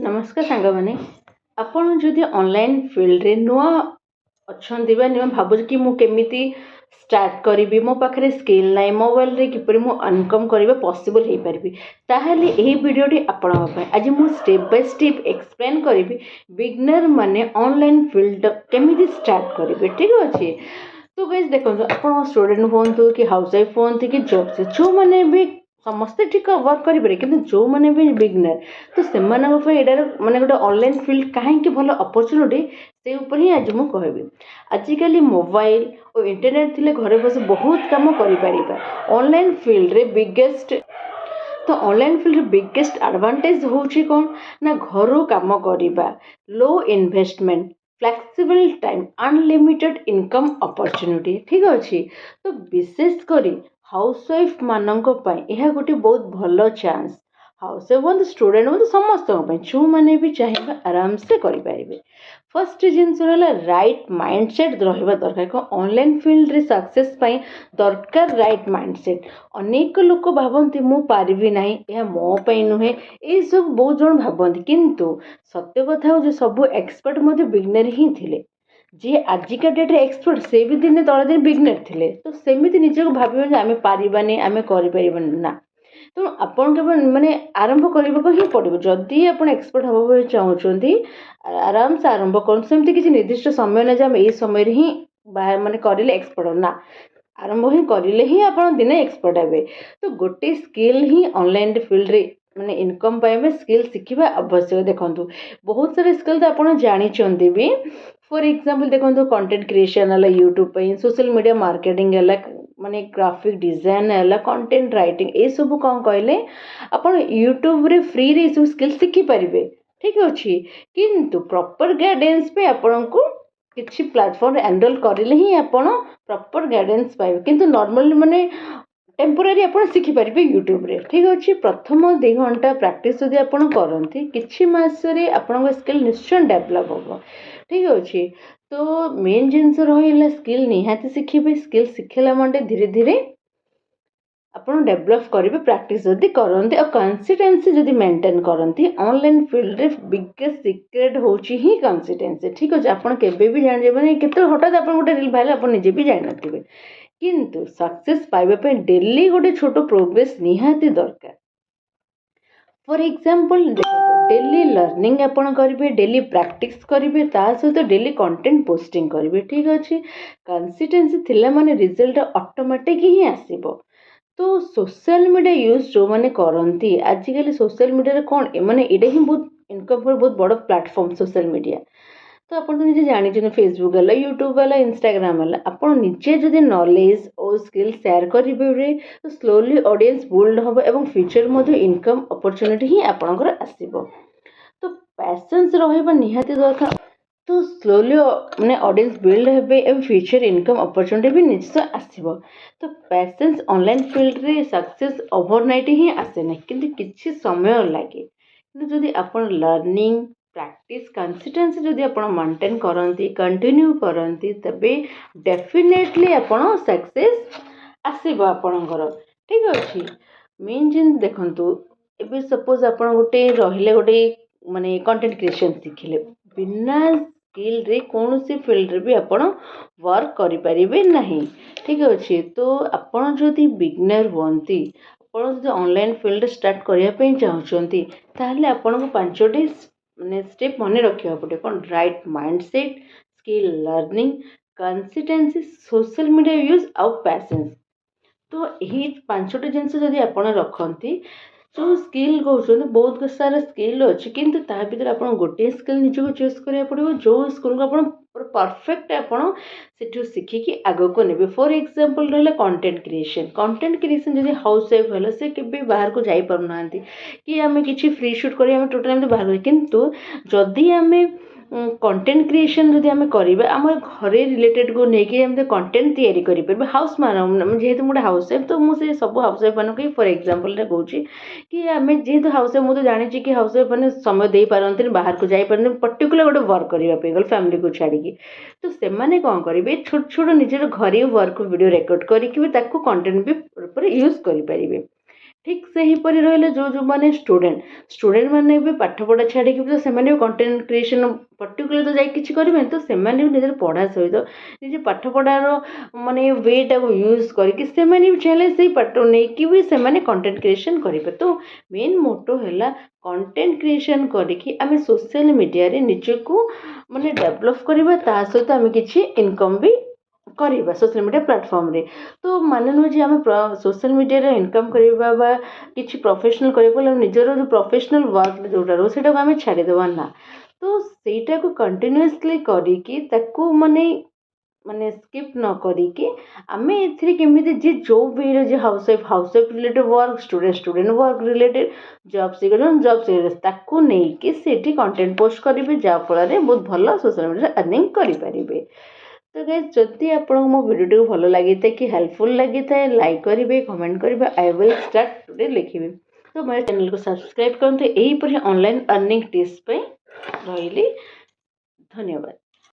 नमस्कार सांग मैंने आपण जदि ऑनलाइन फील्ड रे नुआ अच्छा नुआ भावुँ कि मुझे स्टार्ट करी मो पाखे स्किल ना मोबाइल रे किपर इनकम करने पॉसिबल हो पारि ताहले यही वीडियोटी आपण आज मुझे स्टेप बाय स्टेप एक्सप्लेन करी बिगनर माने ऑनलाइन फील्ड केमी स्टार्ट करेंगे। ठीक अच्छे तो गाइस देखो आप स्टूडेंट हूँ कि हाउस वाइफ हूँ कि जॉब से जो मैंने भी समस्ते ठीक वर्क करेंगे कि जो मैंने भी बिगनर तो से माने गोटे ऑनलाइन फील्ड कहीं भल अपॉर्चुनिटी से ऊपर ही आज मुझे कहबी। आजिकल मोबाइल और इंटरनेट थिले घरे बस बहुत काम कर ऑनलाइन फील्ड रे बिगेस्ट तो ऑनलाइन फील्ड बिगेस्ट एडवांटेज होची कौन ना घर काम करवा लो investment flexible time unlimited income opportunity. ठीक अच्छे तो विशेषकर हाउसवाइफ मानक यह गोटे बहुत भल चांस हाउस वाइफ हूँ स्टूडेंट हूँ समस्त जो मैंने भी चाहिए आराम से करें। फर्स्ट जिनस राइट माइंडसेट रहा दरकार ऑनलाइन फील्ड रे सक्सेस दरकार राइट माइंडसेट। अनेक लोक भावती मु पारिबी नहीं यह मो नुहे ये सब बहुत जन भावती किंतु सत्य कथा हो सब एक्सपर्ट बिगनर ही थिले जी आजिका डेट एक्सपर्ट से भी दिन तले दिन बिगनर थिले तो सेमती निजक भाव आम पारानी आम कर ना तो आपन के माने आरंभ करने ही पड़ो जदि आप एक्सपर्ट हाँ चाहते आराम से आरंभ करमती किसी निर्दिष्ट समय ना आम यही समय ही बाहर माने करें एक्सपर्ट ना आरंभ ही करें ही आप दिन एक्सपर्ट हे। तो गोटे स्किल ही ऑनलाइन फील्ड रे माने इनकम पाइबे स्किल शिखा आवश्यक। देखो बहुत सारे स्किल तो आप जानते भी फॉर एग्जांपल देखो कंटेंट क्रिएशन है यूट्यूब सोशल मीडिया मार्केटिंग है माने ग्राफिक डिजाइन है कंटेंट राइटिंग ये सब कौन कहले आप यूट्यूब रे फ्री रे सब स्किल शिखी पारे। ठीक अच्छे किंतु प्रॉपर गाइडेंस पे आपन को किसी प्लेटफॉर्म एनरोल करें ही आप प्रॉपर गाइडेंस पाइबे किंतु नॉर्मली माने टेम्पोरारी आप शिखिपारे यूट्यूब रे। ठीक अच्छे प्रथम 2 घंटा प्रैक्टिस जदि आप करती किसी मसरे आपन स्किल निश्चय डेवलप हम। ठीक अच्छे तो मेन जिनस रहा स्किल निहाती शिखे स्किल शिखला मंडे धीरे धीरे आप डेवलप करेंगे प्रैक्टिस जदि करते और कंसिस्टेंसी जदि मेंटेन करती ऑनलाइन फील्ड रे बिगेस्ट सीक्रेट होची ही कंसिस्टेंसी। ठीक अच्छे आप भी जान मैंने केते हठात आप गोटे रील भाई आप निजे भी जान थे किंतु सक्सेस पाइबा डेली गोटे छोट प्रोग्रेस निहाती दरकार। फॉर एग्जांपल डेली लर्निंग आप करेंगे डेली प्रैक्टिस करेंगे सहित डेली कंटेंट पोस्टिंग करेंगे। ठीक अच्छे कंसिस्टेंसी थिला माने रिजल्ट ऑटोमेटिक ही आसीबो। तो सोशल मीडिया यूज जो मैंने करती आजिकल सोशल मीडिया कौन मैंने ये ही बहुत इनकम बहुत बड़ प्लेटफॉर्म सोशल मीडिया तो आप निजे जानी फेसबुक है यूट्यूब है इंस्टाग्राम है आप निजे जदि नॉलेज और स्किल शेयर करेंगे तो स्लोली ऑडियंस बिल्ड हम और फ्यूचर इनकम अपॉर्चुनिटी ही आपंकर आसो। तो पैसेंस रहा निहाती दरकार तो स्लोली मैंने ऑडियंस बिल्ड हे फ्यूचर इनकम अपॉर्चुनिटी भी निश्चय आसो। तो पैसेंस ऑनलाइन फील्ड रे सक्सेस ओवरनाइट ही आसे ना किंतु किछि समय लगे किंतु जदि आप लर्निंग प्रैक्टिस कंसिस्टेंसी जदि आप मेंटेन करती कंटिन्यू करती तबे डेफिनेटली आप सक्सेस आसो आपणकर। ठीक अच्छे मेन जिन देखु ए सपोज आप गोटे रहिले गोटे माने कंटेंट क्रिएशन शिखिले बिना स्किल रे कौन सी फील्ड रे भी आप वर्क करें नहीं। ठीक अच्छे तो आपड़ जदि बिगनर हुंती आप ऑनलाइन फील्ड स्टार्ट करने चाहते ताहले आपन को 5टी माने स्टेप मन रखा पड़े कौन right mindset skill learning consistency social media use आउ पैसेंस। तो यही 5टी जिनस जदि आप रखती जो स्किल कहते बहुत सारा स्किल अच्छे किंतु ता भीतर आप गोटे स्किल निजक चूज करा पड़ो जो स्किल को आप परफेक्ट आप शिखिकी आग को ने। फॉर एग्जांपल रहा कंटेंट क्रिएशन जब हाउस वाइफ है से केबे बाहर को जाई पार ना कि आम कि फ्री शूट कर टोटाल बाहर किंतु जदि आम कंटेंट क्रिएशन जदि आम करें आम घरे रिलेटेड को लेकिन कंटेंट तैयारी करें हाउस मान जेहेतु गोटे हाउस वाइफ तो मुझे सब हाउस वाइफ मानक फॉर एग्जांपल कहूँ कि आम जेहेतु हाउस वाइफ मुझे जानी कि हाउस वाइफ मैंने समय दे पारती बाहर को जाई पारती पर्टिकुलर गोटे वर्क करने गल फैमिली को छाड़ी तो से कौन करेंगे छोट छोट निजर घरे वर्क वीडियो रिकॉर्ड करके कंटेंट भी यूज करें। ठीक सेहीपरि रहिले जो मैंने स्टूडेंट मैंने भी पाठ पढ़ा छाड़ी से कंटेंट क्रिएशन पर्टिकुलर तो जाकि करेंगे तो से निजर पढ़ा सहित निजे पाठ पढ़ार माने वेटा को यूज करके भी चाहे से पाठ नहीं भी से कंटेंट क्रिएशन करेंगे। तो मेन मोटो है कंटेंट क्रिएशन करके आम सोशल मीडिया रे निजको माने डेवलप करवा ता सहित आम किसी इनकम भी करवा सोशल मीडिया प्लेटफॉर्म रे। तो माने नुह जे आम सोशल मीडिया इनकम करवा किसी प्रोफेशनल कर निजर जो प्रोफेशनल वर्क जोटा रो से आम छाड़देवा ना। तो सेटा को कंटिन्यूअसली करी माने माने स्किप न करी आम एमती जी जो वे जे housewife related work student work related job seeker job seeker नहीं सेठी कंटेंट पोस्ट करेंगे जहाँफल बहुत भल सोशल मीडिया अर्निंग करेंगे। तो गाइस जदि आपको मो वीडियो भल लगी था कि हेल्पफुल लगी था लाइक करेंगे कमेंट करेंगे आई विल स्टार्ट टुडे लिखिए। तो मेरे चैनल को सब्सक्राइब करते यहीपरि ऑनलाइन अर्निंग टिप्स रही। धन्यवाद।